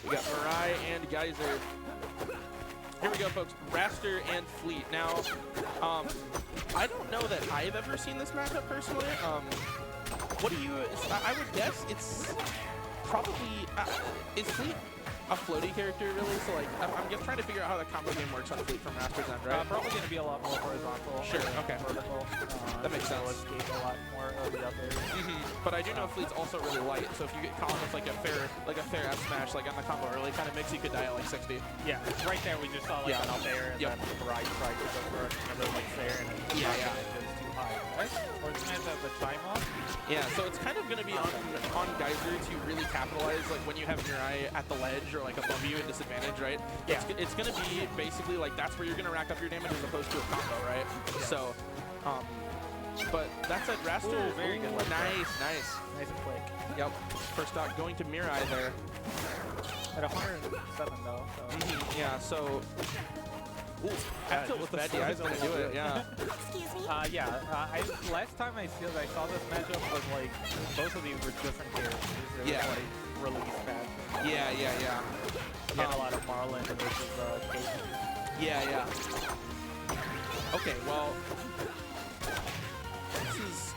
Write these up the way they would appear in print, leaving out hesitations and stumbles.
We got Mirai and Geyser. Here we go, folks. Wrastor and Fleet. Now, I don't know that I've ever seen this matchup personally. What do you? I would guess it's probably is Fleet a floaty character really? So like, I'm just trying to figure out how the combo game works on Fleet from Wrastor's end, right? Probably going to be a lot more horizontal. Sure. Okay. Vertical. That makes sense. Escape a lot more of the others. But I do know Fleet's also really light, so if you get caught with like a fair F smash like on the combo early kind of mix, you could die at like 60. Yeah, right there we just saw like an up air and then Mirai tried to go for another like fair and then it goes too high. Right? Or it's going to have the time off. Yeah, so it's kind of going to be on Geyser to really capitalize like when you have Mirai at the ledge or like above you at disadvantage, right? Yeah. It's going to be basically like that's where you're going to rack up your damage as opposed to a combo, right? Yeah. So, but that said, Wrastor, very good. Nice. Nice and quick. Yep. First stock going to Mirai there. At 107 though. So. Yeah, so... Ooh, F-tilt with the bad DI is going to do it, yeah. Excuse me? Last time I saw this matchup was like, both of these were different characters. They were like release pads. Yeah. You had a lot of Marlin versus Casey. Yeah. Okay, well... This is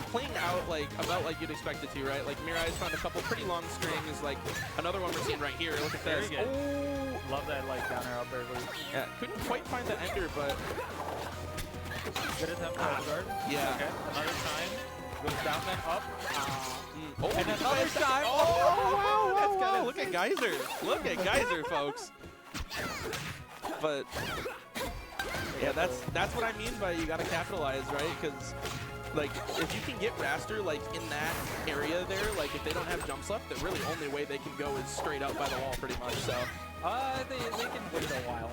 playing out like about like you'd expect it to, right? Like Mirai's found a couple pretty long strings, like another one we're seeing right here. Look at this. Very good. Oh, love that like down air up air loop. Yeah, couldn't quite find the ender, but good attempt on guard. Yeah. Okay, another time. Goes down then up. Oh, and another time. Oh, wow, that's kind of look at Geyser. Look at Geyser, folks. But yeah, that's what I mean by you gotta capitalize, right? Because like, if you can get Wrastor, like, in that area there, like, if they don't have jumps left, the really only way they can go is straight up by the wall, pretty much, so. They can wait a while.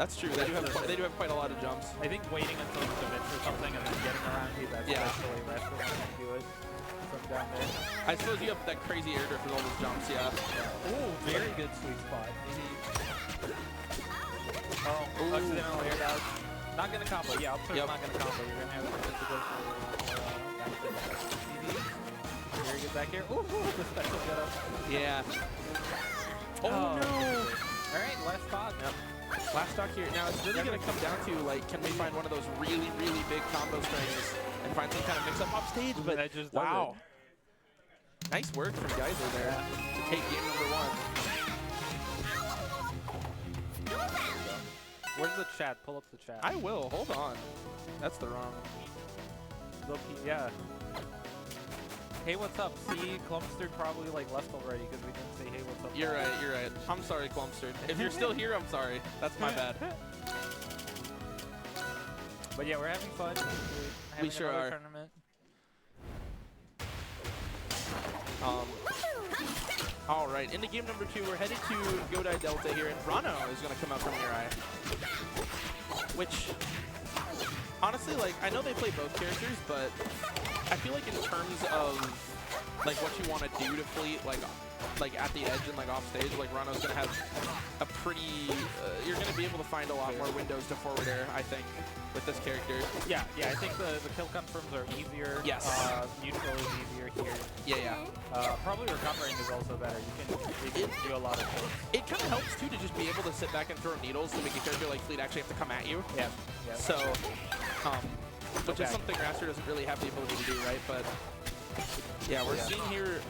That's true. They do have quite a lot of jumps. I think waiting until it's a miss or something and then getting around you, that's the way Wrastor can do it from down there. I suppose you have that crazy air drift with all those jumps, yeah. Ooh, very good sweet spot. Oh, accidental air dodge. Not gonna combo. Yeah, up not gonna combo. You're gonna have to go for very good back here. Ooh, the special get up. Yeah. Oh no! Alright, last stock. Yep. Last stock here. Now it's really gonna come down to like, can we find one of those really, really big combo strings and find some kind of mix up off stage? But that just wow. Nice work from Geyser there to take game number 1. Where's the chat? Pull up the chat. I will. Hold on. That's the wrong. Yeah. Hey, what's up? See, Clumpster probably like left already because we didn't say hey, what's up. You're right. You're right. I'm sorry, Clumpster. If you're still here, I'm sorry. That's my bad. But yeah, we're having fun. We sure are. Tournament. All right, into game number 2, we're headed to Godai Delta here, and Ranno is going to come out from Mirai. Which, honestly, like, I know they play both characters, but I feel like in terms of, like, what you want to do to Fleet, like at the edge and, like, off stage, like, Ranno's going to have a pretty, you're going to be able to find a lot more windows to forward air, I think, with this character. Yeah, I think the kill confirms are easier. Yes. Neutral is easier here. Yeah. Probably recovering is also better. You can do a lot of things. It kind of helps, too, to just be able to sit back and throw needles to make a character like Fleet actually have to come at you. Yeah. So, which is something Wrastor doesn't really have the ability to do, right? But, yeah, we're seeing here,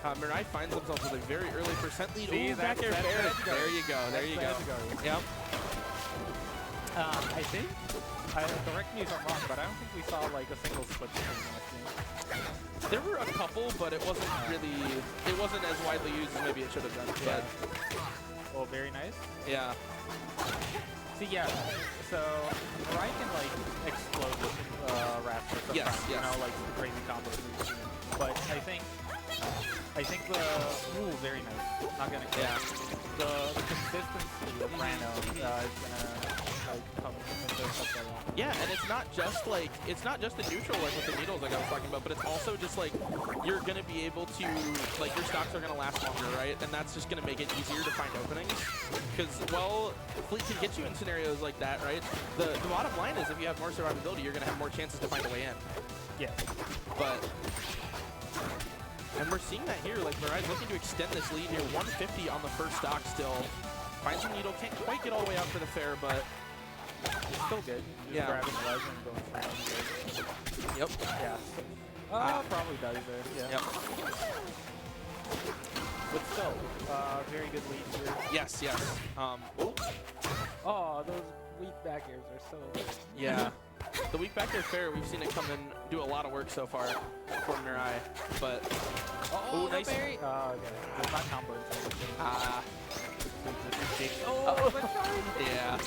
Mirai finds themselves with a very early percent lead. Ooh, back air fair. There you go. There you go. Yep. I think, correct me if I'm wrong, but I don't think we saw like a single split screen last game. There were a couple, but it wasn't as widely used as maybe it should have been. Yeah. Well, very nice. Yeah. See, so Mirai can like explode with Wrastor sometimes, yes. you know, like crazy combos. But I think very nice. Not gonna the consistency of Ranno is gonna come into such a lot. Yeah, and it's not just the neutral like with the needles like I was talking about, but it's also just like you're gonna be able to like your stocks are gonna last longer, right? And that's just gonna make it easier to find openings. Because Fleet can get you in scenarios like that, right? The bottom line is if you have more survivability, you're gonna have more chances to find a way in. Yeah. But And we're seeing that here. Like, Mirai's looking to extend this lead here. 150 on the first stock still. Finds the needle. Can't quite get all the way out for the fair, but it's still good. Just yeah. grabbing the ledge and going for it. Yep. Yeah. Probably does there. Yeah. Yep. But still, very good lead here. Yes, yes. Oh, those weak back airs are so good. Yeah. The weak back air fair, we've seen it come and do a lot of work so far for Mirai, but oh, nice. Berry. Oh, okay. It's not combo. Yeah.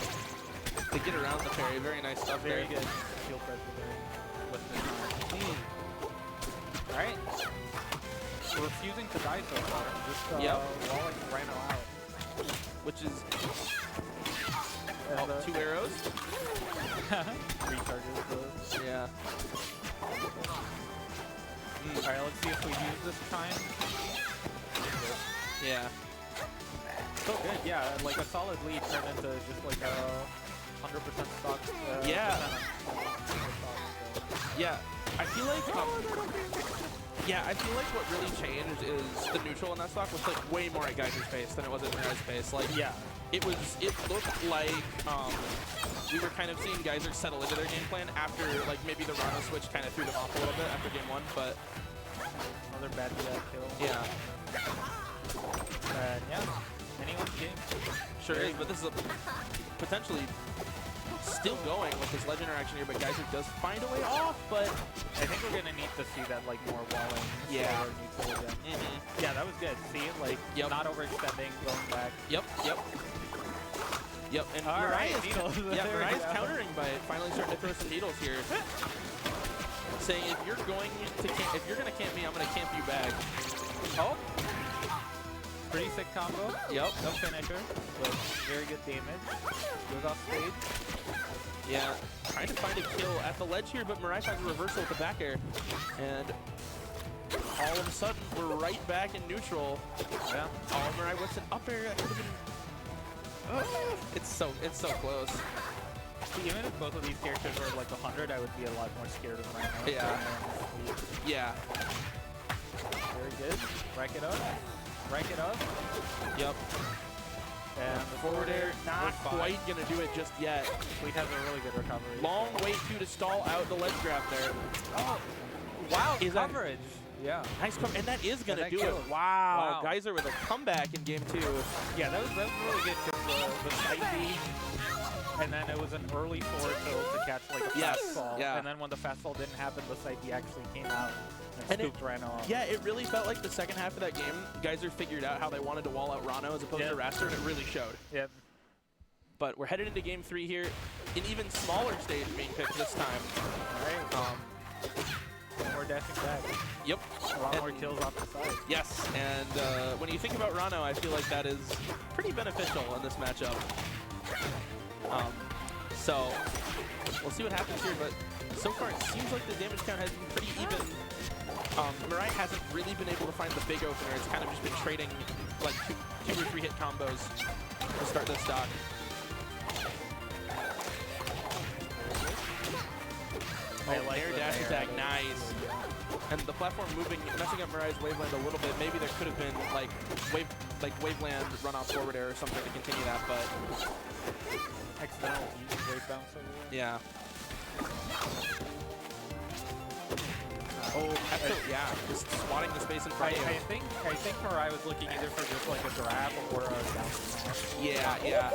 They get around the parry. Very nice stuff. Very good. Field pressure there. With the time. All right. We're refusing to die so far. Just walling Ranno out. Which is 2 arrows. Recharges. Yeah. All right, let's see if we use this time. Yeah. So good, yeah. Like a solid lead turned into just like a 100% stock. Yeah. Yeah. I feel like. Yeah, I feel like what really changed is the neutral in that stock was like way more at Geyser's pace than it was at Mirai's pace. Like, yeah. It looked like we were kind of seeing Geyser settle into their game plan after like maybe the Ranno switch kind of threw them off a little bit after game 1, but another bad kill. Yeah. Yeah. Anyone's game. Sure is, but this is potentially still going with this ledge interaction here, but Geyser does find a way off, but I think we're gonna need to see that like more walling. Yeah. Neutral again. Yeah, that was good. See, like not overextending, going back. Yep. And Mirai's countering by finally starting to throw some needles here, saying if you're gonna camp me, I'm gonna camp you back. Oh. Pretty sick combo. Yep. No finisher, but very good damage. Goes off stage. Yeah, trying to find a kill at the ledge here, but Mirai finds a reversal with the back air. And all of a sudden, we're right back in neutral. Yeah. Oh, Mirai whips an up air. That could have been... Oh, it's so close. See, even if both of these characters were like 100, I would be a lot more scared of Ranno. Yeah. Yeah. Very good. Rack it up. Rack it up. Yep. And the forward air, not quite going to do it just yet. Fleet has a really good recovery. Long wait to stall out the ledge grab there. Oh, wow, coverage. Yeah. Nice cover, and that is going to do it. Wow. Geyser with a comeback in game 2. Yeah, that was really good because the side B, and then it was an early forward tilt to catch like a fastball. Yeah. And then when the fastball didn't happen, the side B actually came out. And scooped Ranno off. Yeah, it really felt like the second half of that game, Geyser figured out how they wanted to wall out Ranno as opposed to Wrastor, and it really showed. Yep. But we're headed into game 3 here, an even smaller stage being picked this time. All right. More dashing back. Yep. A lot more kills off the side. Yes, and when you think about Ranno, I feel like that is pretty beneficial in this matchup. So we'll see what happens here, but so far it seems like the damage count has been pretty even. Mirai hasn't really been able to find the big opener. It's kind of just been trading like two or 3 hit combos to start this stock. Air dash attack, nice. And the platform moving, messing up Mirai's waveland a little bit. Maybe there could have been like waveland run off forward air or something to continue that, but accidental wave bounce over there. Yeah. Oh, yeah, just swatting the space in front of you. I think Mirai was looking either for just like a grab or a down smash. Yeah.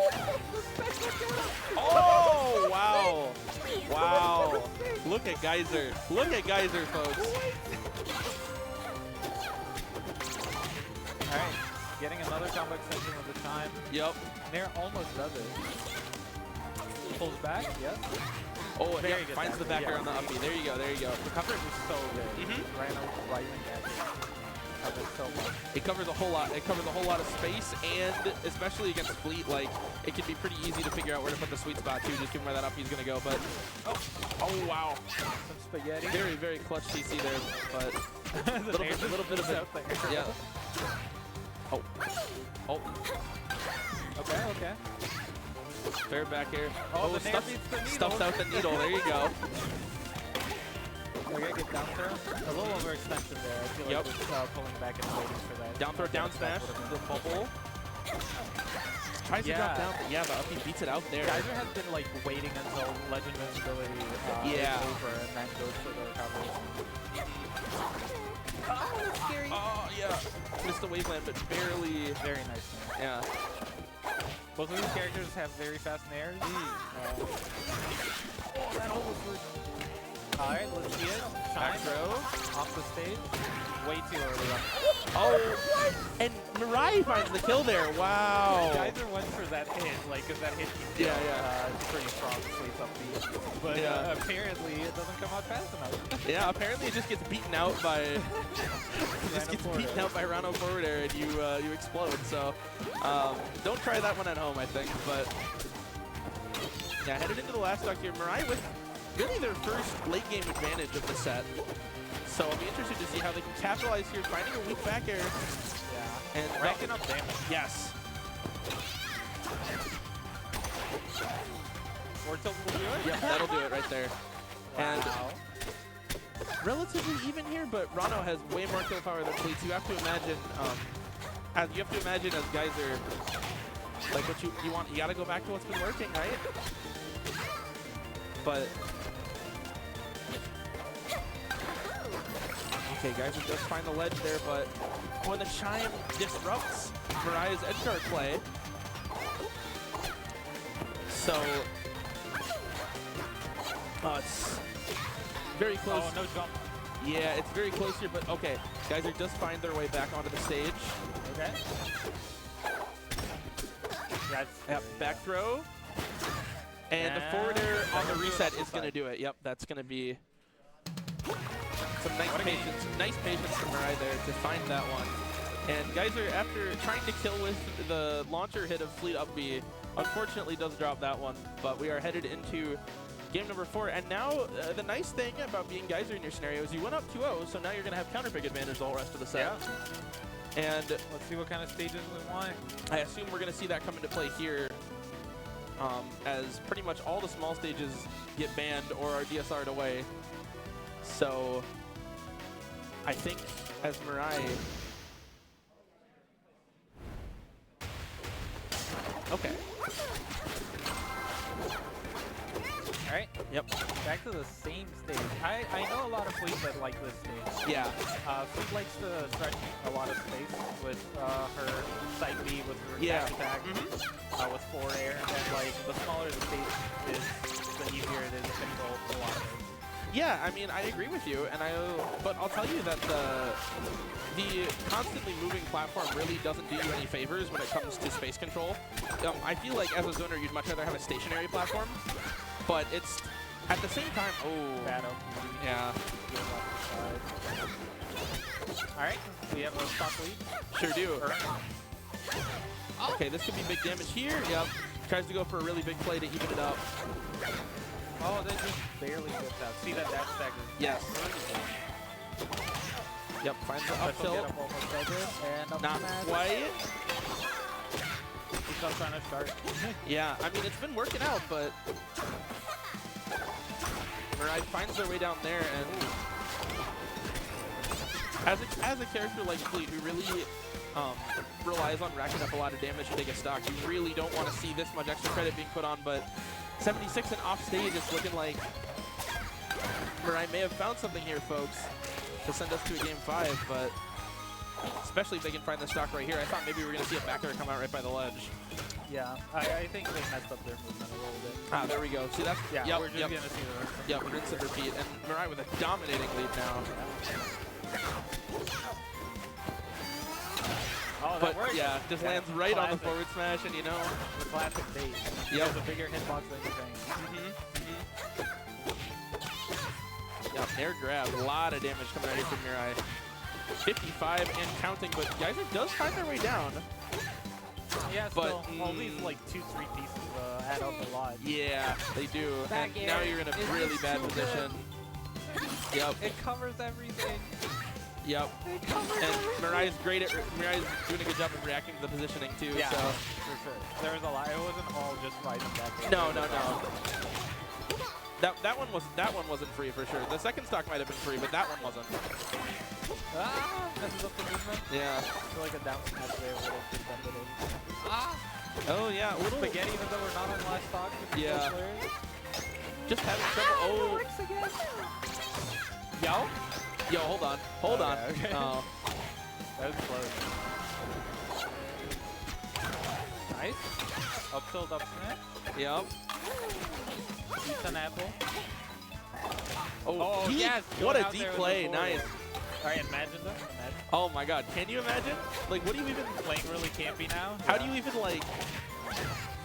Oh, wow. Wow. Look at Geyser. Look at Geyser, folks. All right, getting another combo extension with the time. Yep. Nair almost does it. Pulls back, yes. Oh, yeah, finds the back air on the uppie. There you go, there you go. The coverage is so good. Ranno right in that. Covers so much. It covers a whole lot. It covers a whole lot of space, and especially against Fleet, like, it can be pretty easy to figure out where to put the sweet spot, too, just given where that uppie's going to go. But, oh, wow. Some spaghetti. Very, very clutch CC there, but a little bit of it. Yeah. Oh. Okay. Fair back air. Oh, the Nair beats the needle. Stuffs out the needle. There you go. We're gonna get down throw. A little overextensive there. I feel like just pulling back and waiting for that. Down throw, down smash, the bubble. Tries to drop down, but yeah, the up B beats it out there. Geyser has been like waiting until Legend Invincibility is over and then goes for the recovery. Oh, that's scary. Oh, yeah. Missed the waveland, but barely. Very nice. Yeah. Both of these characters have very fast nairs. Oh, that almost worked. Alright, let's see it. Back throw. Off the stage. Way too early up. Oh, what? And Mirai finds the kill there. Wow. Geyser went for that hit, like, because that hit pretty strong, sleeps up beat. But apparently it doesn't come out fast enough. Yeah, apparently it just gets beaten out by Ranno forward air and you explode. So don't try that one at home, I think. But yeah, headed into the last stock here, Mirai with really their first late game advantage of the set. So I'll be interested to see how they can capitalize here, finding a weak back air. Yeah. And racking up damage. Yes. Forward tilt will do it? Yep, that'll do it right there. Wow. And relatively even here, but Ranno has way more kill power than Fleets. You have to imagine, as Geyser, like what you want, you gotta go back to what's been working, right? But okay, Geyser does find the ledge there, but when the chime disrupts Mirai's edge guard play, so it's very close. Oh, no jump. Yeah, it's very close here, but okay. Geyser does find their way back onto the stage. Okay. Yep, back throw. And the forward air on the reset is going to do it. Yep, that's going to be some nice patience from Mirai there to find that one. And Geyser, after trying to kill with the launcher hit of Fleet up B, unfortunately does drop that one. But we are headed into game number 4. And now the nice thing about being Geyser in your scenario is you went up 2-0, so now you're going to have counter pick advantage the whole rest of the set. Yeah. And let's see what kind of stages we want. I assume we're going to see that come into play here. As pretty much all the small stages get banned or are DSR'd away. So I think as Mirai... Okay. Alright. Yep. Back to the same stage. I know a lot of Fleet that like this stage. Yeah. Fleet likes to stretch a lot of space with her side B with her dash attack, with forward air, and like the smaller the stage is, the easier it is to control a lot of it. Yeah, I mean, I agree with you, and but I'll tell you that the constantly moving platform really doesn't do you any favors when it comes to space control. I feel like as a zoner, you'd much rather have a stationary platform, but it's at the same time. Oh, bad yeah. All right, we have a stop lead. Sure do. Okay, this could be big damage here. Yep. Tries to go for a really big play to even it up. Oh, that just barely gets out. See that dash stack is... Yes. Yep, finds the up tilt. Not quite. He's still trying to start. Yeah, I mean, it's been working out, but Mirai finds their way down there, and as a character like Fleet, who really relies on racking up a lot of damage to take a stock, you really don't want to see this much extra credit being put on, but 76 and off stage, it's looking like Mirai may have found something here, folks, to send us to a game 5, but especially if they can find the stock right here. I thought maybe we were going to see a back air come out right by the ledge. Yeah, I think they messed up their movement a little bit. Ah, there we go. See, that's... Yeah, yep, we're just going to see the rest of it. Yep, rinse and repeat. And Mirai with a dominating lead now. Oh, but works. Yeah, just lands right on the forward smash, and you know... The classic bait. He has a bigger hitbox than you think. Yep, air grab. A lot of damage coming out here from Mirai. 55 and counting, but Geyser does find their way down. Yeah, but still, all these like 2-3 pieces add up a lot. Yeah, they do. Back and now you're in a really bad position. Yep. It covers everything. Yep. And Mirai's doing a good job of reacting to the positioning too. Yeah, so. for sure. There was a lot. It wasn't all just rising back. No. That one wasn't free for sure. The second stock might have been free, but that one wasn't. Ah, messes up the movement. Yeah. I feel like a down smash there would have prevented it. Ah! Oh yeah, a little Spaghetti, even though we're not on last stock. Yeah. Just having trouble. Oh. Yo, hold on. Hold on. Okay. Oh. That was close. Nice. Up tilt, up smash. Yep. Decent apple. Oh, yes. What Going a out deep there with play. the forward. Nice. Alright, imagine this. Imagine. Oh my god. Can you imagine? Like, what do you even... Playing really campy now. How do you even, like...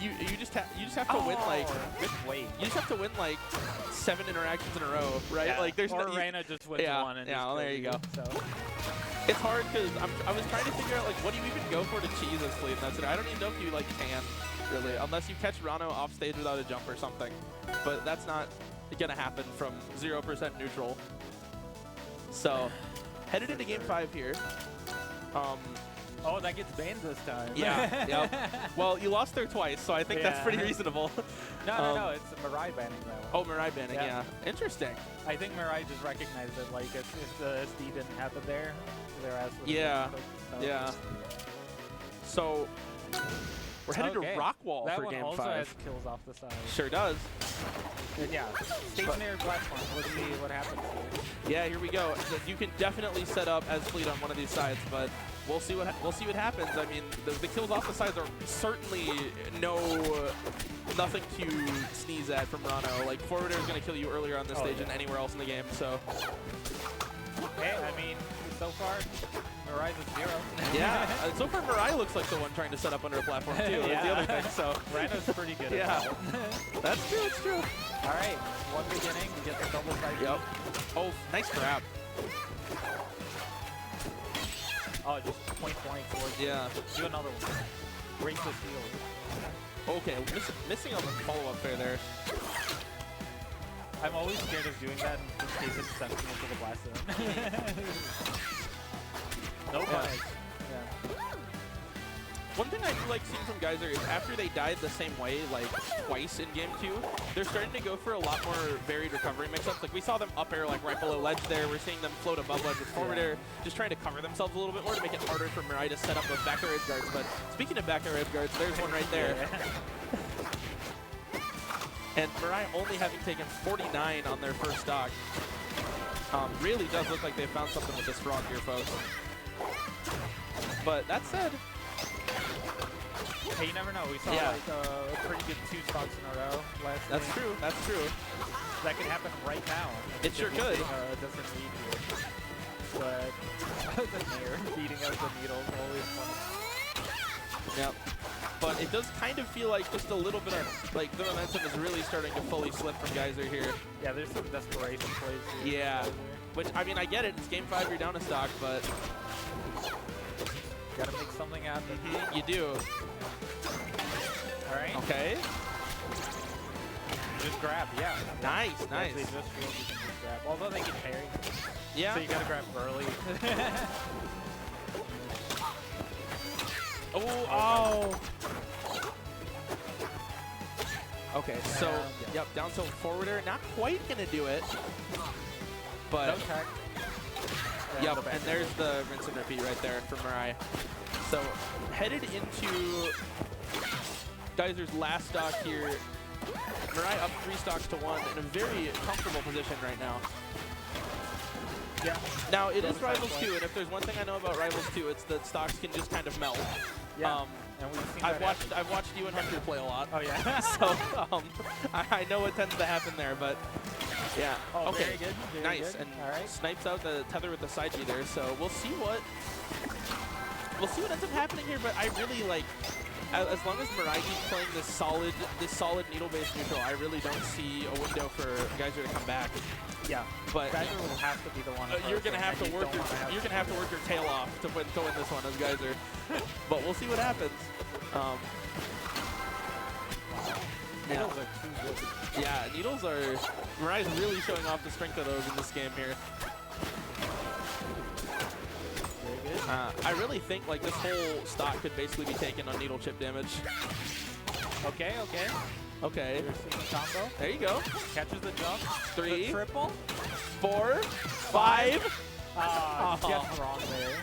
You just have to win, like... Good weight. You just have to win, like, 7 interactions in a row, right? Yeah. Like, there's or no... Ranno just wins one and yeah, well, there you go. So. It's hard because I was trying to figure out, like, what do you even go for to cheese this lead? That's it. I don't even know if you, like, can, really, unless you catch Ranno off stage without a jump or something. But that's not gonna happen from 0% neutral. So, headed into game 5 here. Oh, that gets banned this time. Yeah, yep. Well, you lost there twice, so I think that's pretty reasonable. No, it's Mirai banning though. Oh, Mirai banning, yeah. Interesting. I think Mirai just recognized it, like, if the SD didn't happen there, their ass would Yeah, so. yeah. So, we're headed to Rockwall that for one game also 5. has kills off the side. Sure does. And yeah, stationary platform. Let's see what happens here. Yeah, here we go. You can definitely set up as Fleet on one of these sides, but we'll see what happens. I mean, the kills off the sides are certainly nothing to sneeze at from Ranno. Like, Forwarder is going to kill you earlier on this stage than anywhere else in the game. So, hey, I mean, so far, Mirai's at 0. Yeah, so far Mirai looks like the one trying to set up under a platform too. That's the other thing. So Ranno's pretty good. Yeah, at that. that's true. It's true. All right, one beginning, we get the double side. Yep. Oh, nice grab. Oh, just point blank towards. Yeah. Do another one. Break the shield. Okay, missing on the follow-up fair there. I'm always scared of doing that in case it sends me into the blast zone. No punish. Yeah. One thing I do like seeing from Geyser is after they died the same way, like, twice in game 2, they're starting to go for a lot more varied recovery mix-ups. Like, we saw them up air, like, right below ledge there. We're seeing them float above ledge with forward air, just trying to cover themselves a little bit more to make it harder for Mirai to set up those back air edge guards. But speaking of back air edge guards, there's one right there. And Mirai only having taken 49 on their first stock. Really does look like they found something with this frog here, folks. But that said... Hey, you never know. We saw like a pretty good 2 stocks in a row last That's game. true. That's true. That could happen right now. It sure could. A different lead here. But the mirror beating out the needles, always fun. Yep. But it does kind of feel like just a little bit of, like, the momentum is really starting to fully slip from Geyser here. Yeah, there's some desperation plays here. Yeah. Which, I mean, I get it. It's game 5, you're down a stock, but... Gotta make something out of it. You do. Alright. Okay. Just grab, yeah. Nice, They nice. just feel you can just grab. Although they can parry. Yeah. So you gotta grab early. Oh. Okay, so, yep, down tilt forwarder. Not quite gonna do it. But... No tech. Yep, and there's the rinse and repeat right there for Mirai. So, headed into Geyser's last stock here. Mirai up 3 stocks to 1 in a very comfortable position right now. Yeah. Now, it is Rivals 2, and if there's one thing I know about Rivals 2, it's that stocks can just kind of melt. Yeah. And we've seen I've watched you and Hunter play a lot. Oh, yeah. So, I know what tends to happen there, but... Yeah. Oh, okay. Very good. Very nice. Good. And snipes out the tether with the side B there. So we'll see what ends up happening here. But I really like, as long as Mirai keeps playing this solid needle-based neutral, I really don't see a window for Geyser to come back. Yeah. But Geyser will have to be the one. you're gonna have to work your tail off to win this one as Geyser. But we'll see what happens. Needles are too good. Yeah, needles are... Mirai's really showing off the strength of those in this game here. Very good. I really think like this whole stock could basically be taken on needle chip damage. Okay, okay. Okay. You're seeing a combo. There you go. Catches the jump. 3, The triple. 4, 5. Ah, gets wrong there.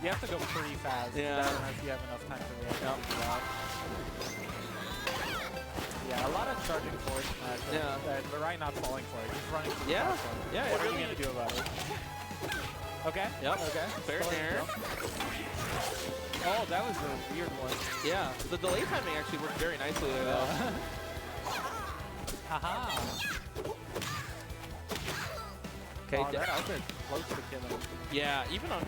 You have to go pretty fast. Yeah. Unless you have enough time to react to that. Yeah, a lot of charging forward smash. Yeah. And Mirai not falling for it. He's running to the Yeah. platform. Yeah, What it are really you going to do about it? Okay. Yep. Okay. Fair Still in air. jump. Oh, that was a weird one. Yeah. The delay timing actually worked very nicely there, though. Haha. Okay. Oh, that outfit close to killing. Yeah, even from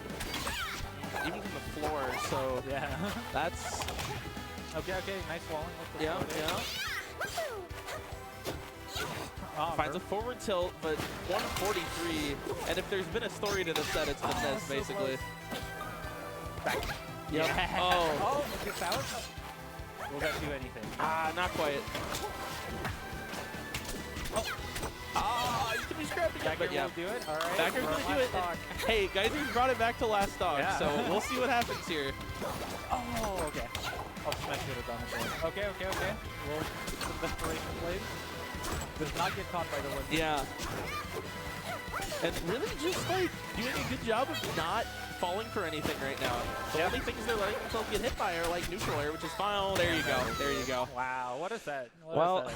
the floor, so Yeah. that's Okay, nice walling with the yeah. Oh, Finds a forward tilt, but 143. And if there's been a story to this set, it's been this, so basically. Back. Yep. Yeah. Oh. Okay, Salad. Will that do anything? Ah, not quite. Ah, you can be scrapped again, Back but yeah. will do it. All right. Back air we're gonna on do it. stock. Hey, Geyser's brought it back to last stock, Yeah. so we'll see what happens here. Oh, okay. Oh, Smash would have done it there. Okay. Well, some desperation plays. Does not get caught by the wind. Yeah. And really just like doing a good job of not falling for anything right now. The only things they're letting themselves get hit by are like neutral air, which is fine. Oh, there you go. There you go. Wow, what is that? Well,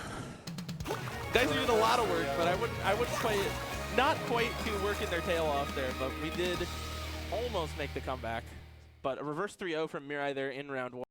guys are doing a lot of work, but I wouldn't quite, not quite to working their tail off there, but we did almost make the comeback. But a reverse 3-0 from Mirai there in round 1.